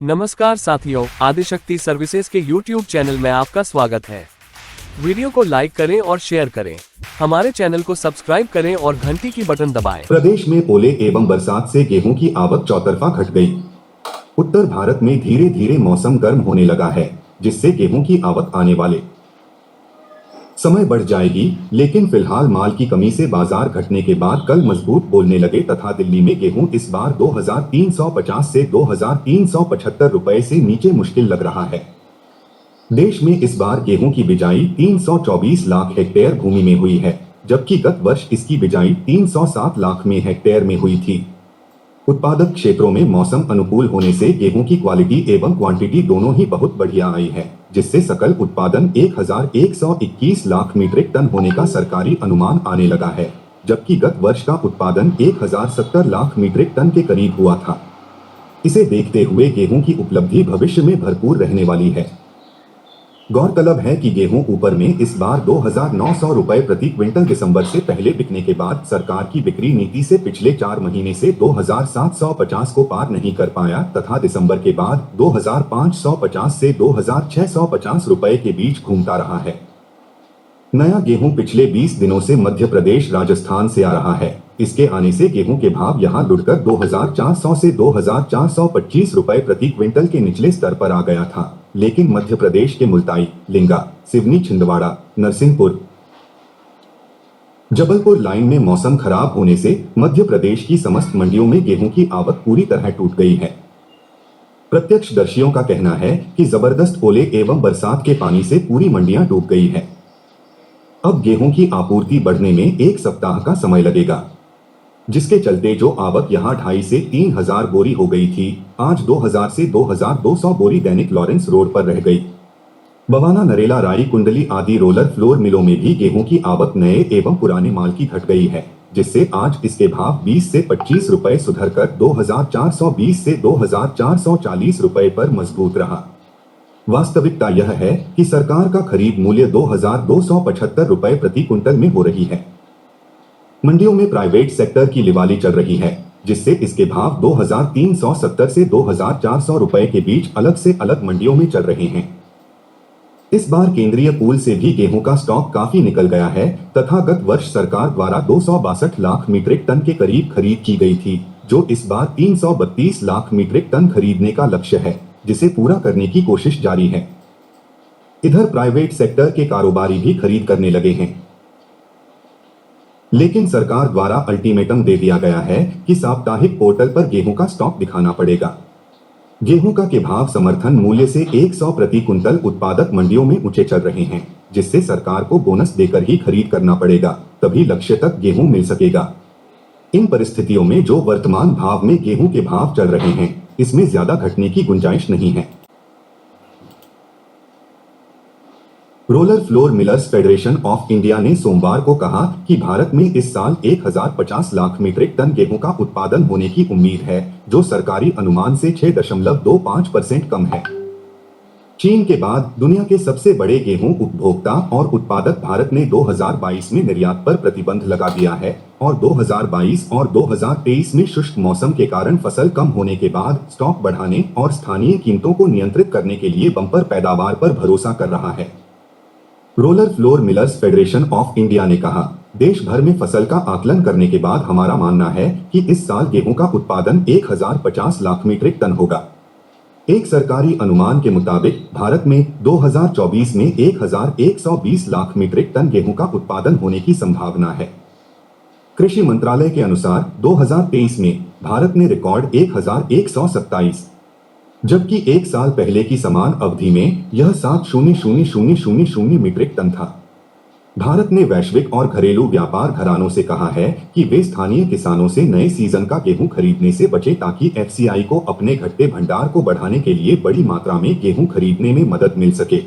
नमस्कार साथियों, आदिशक्ति सर्विसेज के YouTube चैनल में आपका स्वागत है। वीडियो को लाइक करें और शेयर करें। हमारे चैनल को सब्सक्राइब करें और घंटी की बटन दबाएं। प्रदेश में ओले एवं बरसात से गेहूं की आवक चौतरफा घट गई। उत्तर भारत में धीरे धीरे मौसम गर्म होने लगा है, जिससे गेहूं की आवक आने वाले समय बढ़ जाएगी, लेकिन फिलहाल माल की कमी से बाजार घटने के बाद कल मजबूत बोलने लगे तथा दिल्ली में गेहूं इस बार 2350 से 2375 रुपए से नीचे मुश्किल लग रहा है। देश में इस बार गेहूं की बिजाई 324 लाख हेक्टेयर भूमि में हुई है, जबकि गत वर्ष इसकी बिजाई 307 लाख में हेक्टेयर में हुई थी। उत्पादक क्षेत्रों में मौसम अनुकूल होने से गेहूं की क्वालिटी एवं क्वांटिटी दोनों ही बहुत बढ़िया आई है, जिससे सकल उत्पादन 1121 लाख मीट्रिक टन होने का सरकारी अनुमान आने लगा है, जबकि गत वर्ष का उत्पादन 1070 लाख मीट्रिक टन के करीब हुआ था। इसे देखते हुए गेहूं की उपलब्धि भविष्य में भरपूर रहने वाली है। गौरतलब है कि गेहूं ऊपर में इस बार 2900 रुपए प्रति क्विंटल दिसंबर से पहले बिकने के बाद सरकार की बिक्री नीति से पिछले 4 महीने से 2750 को पार नहीं कर पाया तथा दिसंबर के बाद 2550 से 2650 रुपए के बीच घूमता रहा है। नया गेहूं पिछले 20 दिनों से मध्य प्रदेश राजस्थान से आ रहा है। इसके आने से गेहूं के भाव यहां लुढ़कर 2400 से 2425 रुपए प्रति क्विंटल के निचले स्तर पर आ गया था, लेकिन मध्य प्रदेश के मुल्ताई, लिंगा, सिवनी, छिंदवाड़ा, नरसिंहपुर, जबलपुर लाइन में मौसम खराब होने से मध्य प्रदेश की समस्त मंडियों में गेहूं की आवक पूरी तरह टूट गई है। प्रत्यक्षदर्शियों का कहना है कि जबरदस्त ओले एवं बरसात के पानी से पूरी मंडियां डूब गई है। अब गेहूं की आपूर्ति बढ़ने में 1 सप्ताह का समय लगेगा, जिसके चलते जो आवक यहां 2500 से 3000 बोरी हो गई थी, आज 2000 से 2200 बोरी दैनिक लॉरेंस रोड पर रह गई। बवाना, नरेला, राई, कुंडली आदि रोलर फ्लोर मिलों में भी गेहूं की आवक नए एवं पुराने माल की घट गई है, जिससे आज इसके भाव 20 से 25 रुपए सुधरकर 2420 से 2440 रुपए पर मजबूत रहा। वास्तविकता यह है कि सरकार का खरीद मूल्य 2275 रुपए प्रति क्विंटल में हो रही है। मंडियों में प्राइवेट सेक्टर की लिवाली चल रही है, जिससे इसके भाव 2370 से 2400 रुपए के बीच अलग से अलग मंडियों में चल रहे हैं। इस बार केंद्रीय पूल से भी गेहूं का स्टॉक काफी निकल गया है तथा गत वर्ष सरकार द्वारा 262 लाख मीट्रिक टन के करीब खरीद की गई थी, जो इस बार 332 लाख मीट्रिक टन खरीदने का लक्ष्य है, जिसे पूरा करने की कोशिश जारी है। इधर प्राइवेट सेक्टर के कारोबारी भी खरीद करने लगे हैं, लेकिन सरकार द्वारा अल्टीमेटम दे दिया गया है कि साप्ताहिक पोर्टल पर गेहूं का स्टॉक दिखाना पड़ेगा। गेहूं का के भाव समर्थन मूल्य से 100 प्रति कुंतल उत्पादक मंडियों में ऊंचे चल रहे हैं, जिससे सरकार को बोनस देकर ही खरीद करना पड़ेगा, तभी लक्ष्य तक गेहूं मिल सकेगा। इन परिस्थितियों में जो वर्तमान भाव में गेहूं के भाव चल रहे हैं, इसमें ज्यादा घटने की गुंजाइश नहीं है। Roller floor millers federation of India ने सोमवार को कहा कि भारत में इस साल 1050 लाख मीट्रिक टन गेहूं का उत्पादन होने की उम्मीद है, जो सरकारी अनुमान से 6.25% कम है। चीन के बाद दुनिया के सबसे बड़े गेहूं उपभोक्ता और उत्पादक भारत ने 2022 में निर्यात पर प्रतिबंध लगा दिया है और 2022 और 2023 में शुष्क मौसम के कारण फसल कम होने के बाद स्टॉक बढ़ाने और स्थानीय कीमतों को नियंत्रित करने के लिए बम्पर पैदावार पर भरोसा कर रहा है। Roller floor millers federation of India ने कहा, देश भर में फसल का आकलन करने के बाद हमारा मानना है कि इस साल गेहूं का उत्पादन 1050 लाख मीट्रिक टन होगा। एक सरकारी अनुमान के मुताबिक भारत में 2024 में 1120 लाख मीट्रिक टन गेहूं का उत्पादन होने की संभावना है। कृषि मंत्रालय के अनुसार 2023 में भारत ने रिकॉर्ड 1127, जबकि एक साल पहले की समान अवधि में यह 7,000,000 मीट्रिक टन था। भारत ने वैश्विक और घरेलू व्यापार घरानों से कहा है कि वे स्थानीय किसानों से नए सीजन का गेहूं खरीदने से बचे ताकि एफसीआई को अपने घटते भंडार को बढ़ाने के लिए बड़ी मात्रा में गेहूं खरीदने में मदद मिल सके।